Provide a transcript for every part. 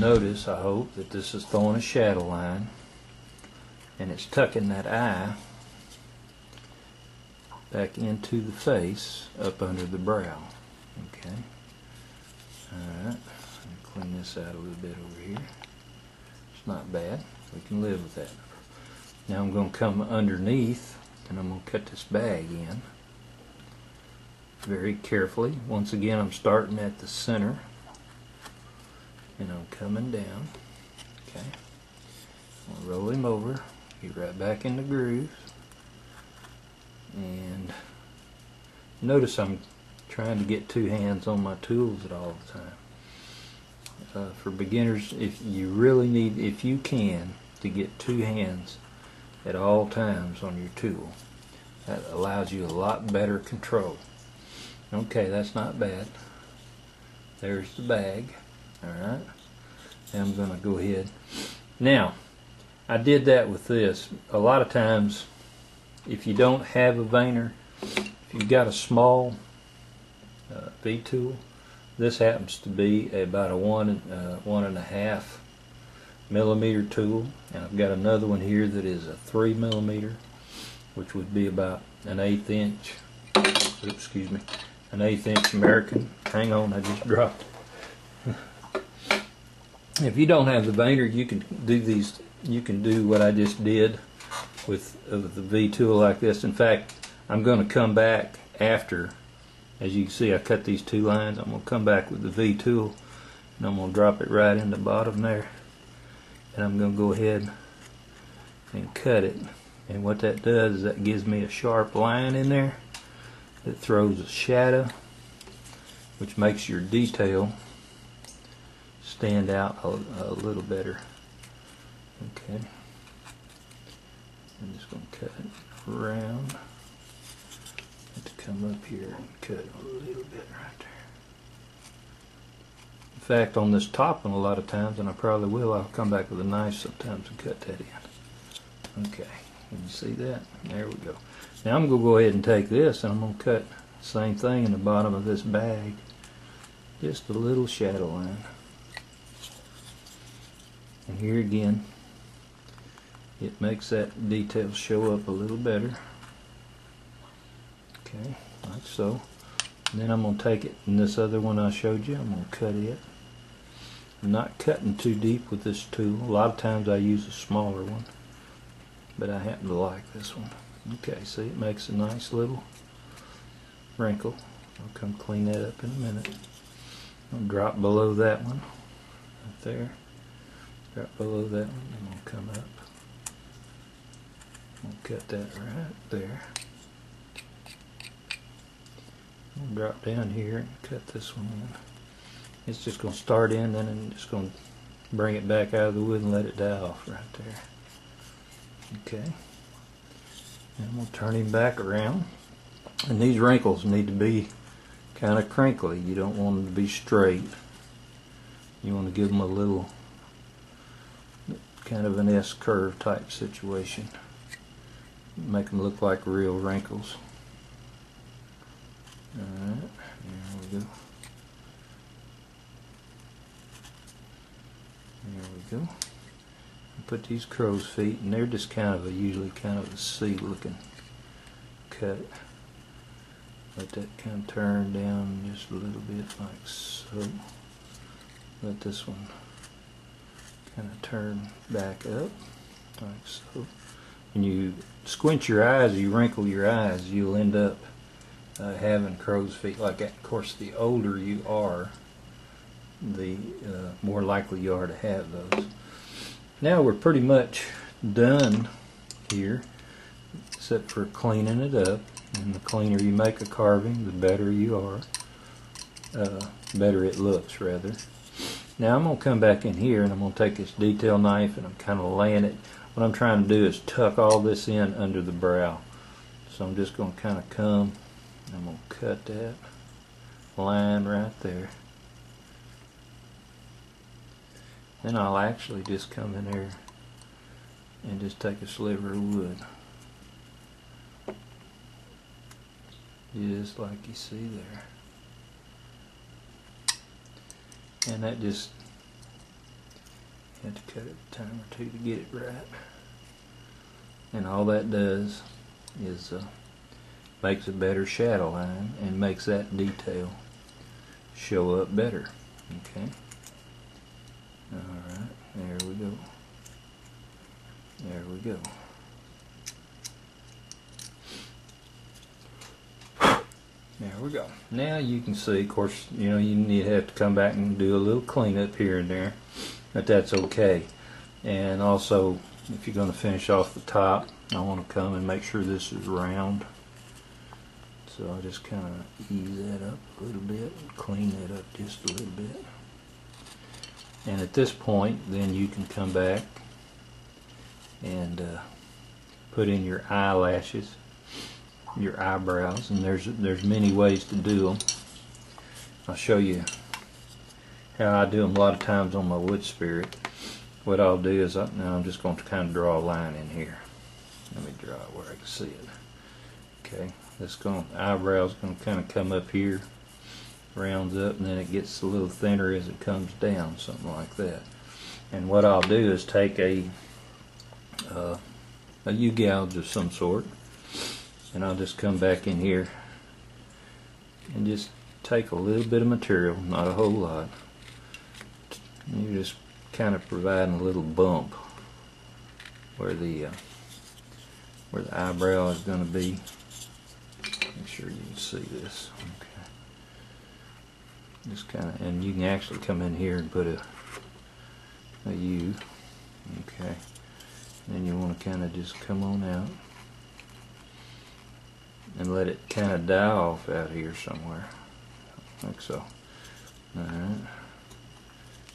notice, I hope, that this is throwing a shadow line and it's tucking that eye back into the face up under the brow. Okay. Alright, clean this out a little bit over here. It's not bad. We can live with that. Now I'm going to come underneath and I'm going to cut this bag in very carefully. Once again, I'm starting at the center and I'm coming down. Okay. I'll roll him over, get right back in the groove, and notice I'm trying to get two hands on my tools at all the time. For beginners, if you really need, if you can, to get two hands at all times on your tool, that allows you a lot better control. Okay, that's not bad. There's the bag. Alright, and I'm going to go ahead. Now, I did that with this. A lot of times, if you don't have a veiner, if you've got a small V-tool, this happens to be about a 1.5 millimeter tool, and I've got another one here that is a 3 millimeter, which would be about an 1/8 inch. Oops, excuse me, an 1/8 inch American. Hang on, I just dropped it. If you don't have the veiner, you can do these. You can do what I just did with the V tool like this. In fact, I'm going to come back after. As you can see, I cut these two lines. I'm going to come back with the V tool, and I'm going to drop it right in the bottom there. And I'm going to go ahead and cut it. And what that does is that gives me a sharp line in there that throws a shadow, which makes your detail stand out a little better. Okay, I'm just going to cut it around. Have to come up here and cut a little bit right there. In fact, on this top one, a lot of times, and I probably will, I'll come back with a knife sometimes and cut that in. Okay, can you see that? There we go. Now I'm going to go ahead and take this and I'm going to cut the same thing in the bottom of this bag. Just a little shadow line. And here again, it makes that detail show up a little better. Okay, like so. And then I'm going to take it, and this other one I showed you, I'm going to cut it. I'm not cutting too deep with this tool. A lot of times I use a smaller one, but I happen to like this one. Okay, see, it makes a nice little wrinkle. I'll come clean that up in a minute. I'll drop below that one, right there. Drop below that one, and I'll come up. I'll cut that right there. I'll drop down here and cut this one in. It's just going to start in, then I'm just going to bring it back out of the wood and let it die off right there. Okay. And I'm going to turn him back around. And these wrinkles need to be kind of crinkly. You don't want them to be straight. You want to give them a little kind of an S-curve type situation. Make them look like real wrinkles. Alright, there we go. There we go. Put these crow's feet, and they're just kind of usually kind of a C looking cut. Let that kind of turn down just a little bit like so. Let this one kind of turn back up like so. When you squint your eyes, you wrinkle your eyes, you'll end up having crow's feet like that. Of course, the older you are, the more likely you are to have those. Now we're pretty much done here, except for cleaning it up. And the cleaner you make a carving, the better you are, better it looks rather. Now I'm going to come back in here and I'm going to take this detail knife and I'm kind of laying it. What I'm trying to do is tuck all this in under the brow. So I'm just going to kind of come and I'm going to cut that line right there. Then I'll actually just come in there and just take a sliver of wood. Just like you see there. And that just Have to cut it a time or two to get it right. And all that does is makes a better shadow line and makes that detail show up better. Okay. Alright, there we go. There we go. There we go. Now you can see, of course, you know, you have to come back and do a little cleanup here and there, but that's okay. And also, if you're going to finish off the top, I want to come and make sure this is round. So I'll just kind of ease that up a little bit, clean that up just a little bit. And at this point, then you can come back and put in your eyelashes, your eyebrows, and there's many ways to do them. I'll show you how I do them a lot of times on my wood spirit. What I'll do is now I'm just going to kind of draw a line in here. Let me draw it where I can see it. Okay, eyebrow's going to kind of come up here, rounds up, and then it gets a little thinner as it comes down, something like that. And what I'll do is take a U-gouge of some sort, and I'll just come back in here and just take a little bit of material, not a whole lot. You're just kind of providing a little bump where the eyebrow is going to be. Make sure you can see this. Okay. Just kind of, and you can actually come in here and put a U. Okay. And you want to kind of just come on out and let it kind of die off out here somewhere, like so. Alright,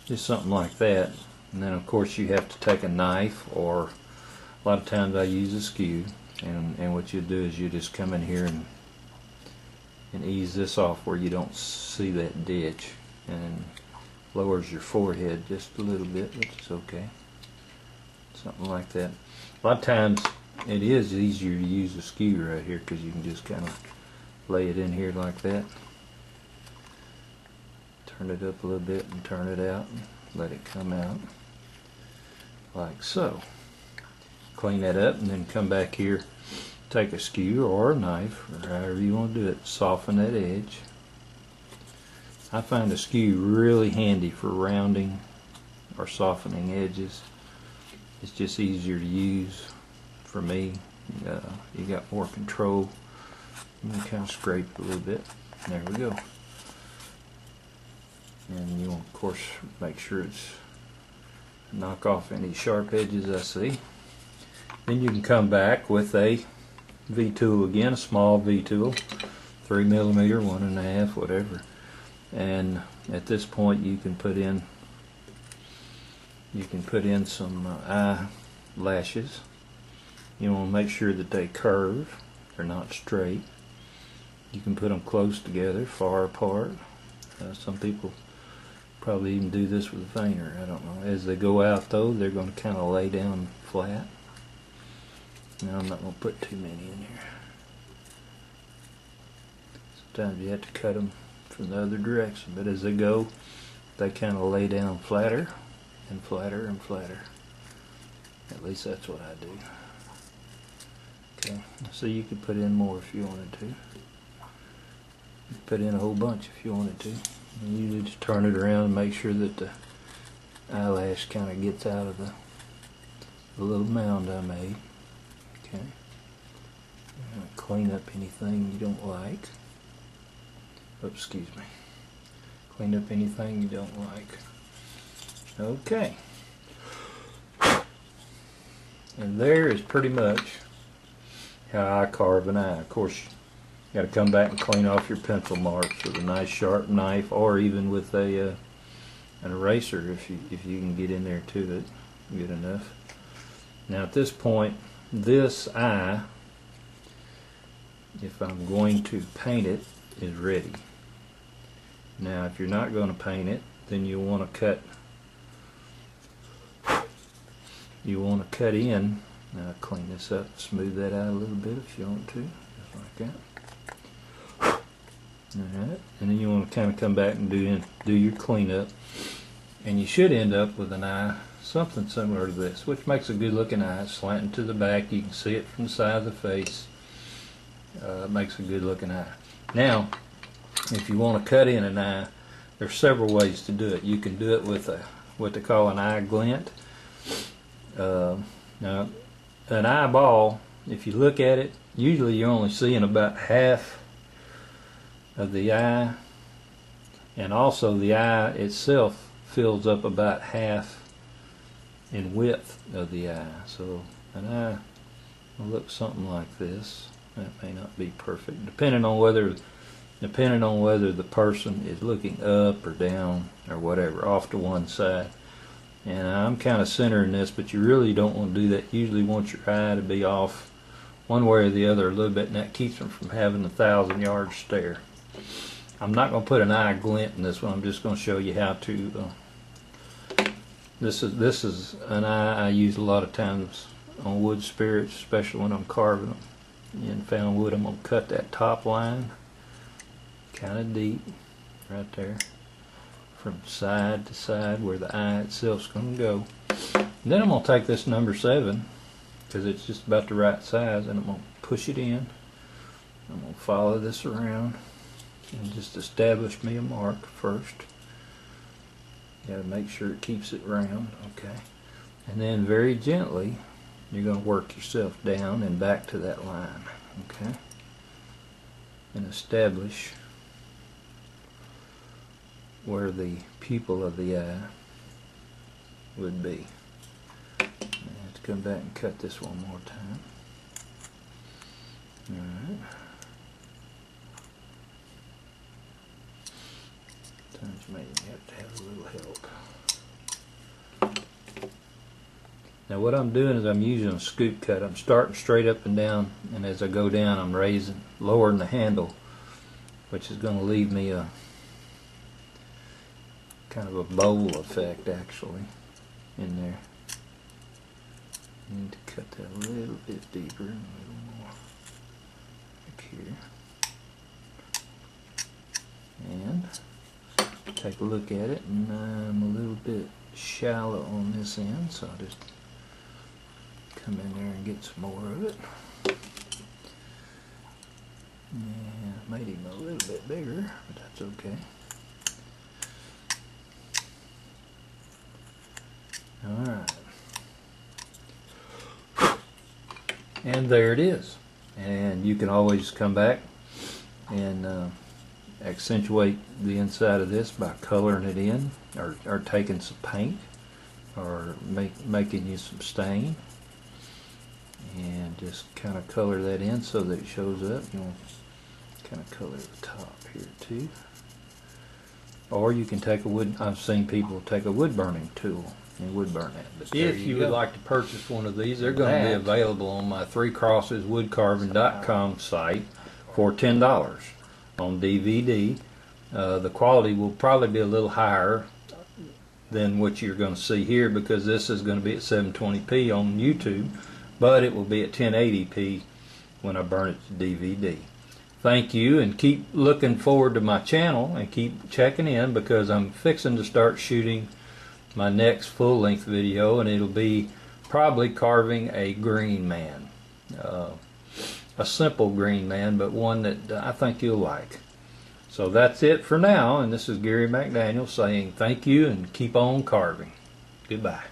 just something like that. And then of course you have to take a knife, or a lot of times I use a skew, and what you do is you just come in here and ease this off where you don't see that ditch, and lowers your forehead just a little bit, which is okay. Something like that. A lot of times it is easier to use a skew right here because you can just kind of lay it in here like that. Turn it up a little bit and turn it out and let it come out like so. Clean that up and then come back here, take a skew or a knife or however you want to do it, soften that edge. I find a skew really handy for rounding or softening edges. It's just easier to use for me. You got more control. You can kind of scrape a little bit. There we go. And you want, of course, make sure it's knock off any sharp edges I see. Then you can come back with a V-tool again, a small V-tool, 3mm, 1.5, whatever. And at this point you can put in some eyelashes. You want to make sure that they curve, they're not straight. You can put them close together, far apart. Some people probably even do this with a veneer, I don't know. As they go out though, they're going to kind of lay down flat. Now I'm not going to put too many in here. Sometimes you have to cut them from the other direction, but as they go, they kind of lay down flatter and flatter and flatter. At least that's what I do. Okay, so you could put in more if you wanted to. You could put in a whole bunch if you wanted to. And you just turn it around and make sure that the eyelash kind of gets out of the little mound I made. Okay. Clean up anything you don't like. Oops, excuse me. Clean up anything you don't like. Okay. And there is pretty much how I carve an eye. Of course, you got to come back and clean off your pencil marks with a nice sharp knife, or even with an eraser if you can get in there to it good enough. Now at this point, this eye, if I'm going to paint it, is ready. Now if you're not going to paint it, then you want to cut in. Now clean this up, smooth that out a little bit if you want to, just like that. Alright, and then you want to kind of come back and do your cleanup, and you should end up with an eye something similar to this, which makes a good looking eye. It's slanting to the back. You can see it from the side of the face. It makes a good looking eye. Now, if you want to cut in an eye, there's several ways to do it. You can do it with what they call an eye glint. Now, an eyeball, if you look at it, usually you're only seeing about half of the eye, and also the eye itself fills up about half in width of the eye. So an eye will look something like this. That may not be perfect, depending on whether the person is looking up or down or whatever, off to one side. And I'm kind of centering this, but you really don't want to do that. You usually want your eye to be off one way or the other a little bit, and that keeps them from having a 1,000-yard stare. I'm not going to put an eye glint in this one. I'm just going to show you how to. This is an eye I use a lot of times on wood spirits, especially when I'm carving them in found wood. I'm going to cut that top line kind of deep right there, from side to side where the eye itself is going to go. And then I'm going to take this number 7, because it's just about the right size, and I'm going to push it in. I'm going to follow this around and just establish me a mark first. You got to make sure it keeps it round, okay? And then very gently you're going to work yourself down and back to that line, okay? And establish where the pupil of the eye would be. I have to come back and cut this one more time. Alright. Sometimes maybe you have to have a little help. Now what I'm doing is I'm using a scoop cut. I'm starting straight up and down, and as I go down I'm lowering the handle, which is going to leave me a kind of a bowl effect actually in there. I need to cut that a little bit deeper and a little more like here. And take a look at it, and I'm a little bit shallow on this end, so I'll just come in there and get some more of it. Yeah, made him a little bit bigger, but that's okay. Alright. And there it is. And you can always come back and accentuate the inside of this by coloring it in, or taking some paint, or making you some stain, and just kind of color that in so that it shows up. You want to kind of color the top here too. Or you can take a wood, I've seen people take a wood burning tool and wood burn that. But if you would like to purchase one of these, they're going to be available on my 3crosseswoodcarving.com site for $10 on DVD. The quality will probably be a little higher than what you're going to see here, because this is going to be at 720p on YouTube, but it will be at 1080p when I burn it to DVD. Thank you, and keep looking forward to my channel and keep checking in, because I'm fixing to start shooting my next full-length video, and it'll be probably carving a green man, a simple green man, but one that I think you'll like. So that's it for now, and this is Gary McDaniel saying thank you and keep on carving. Goodbye.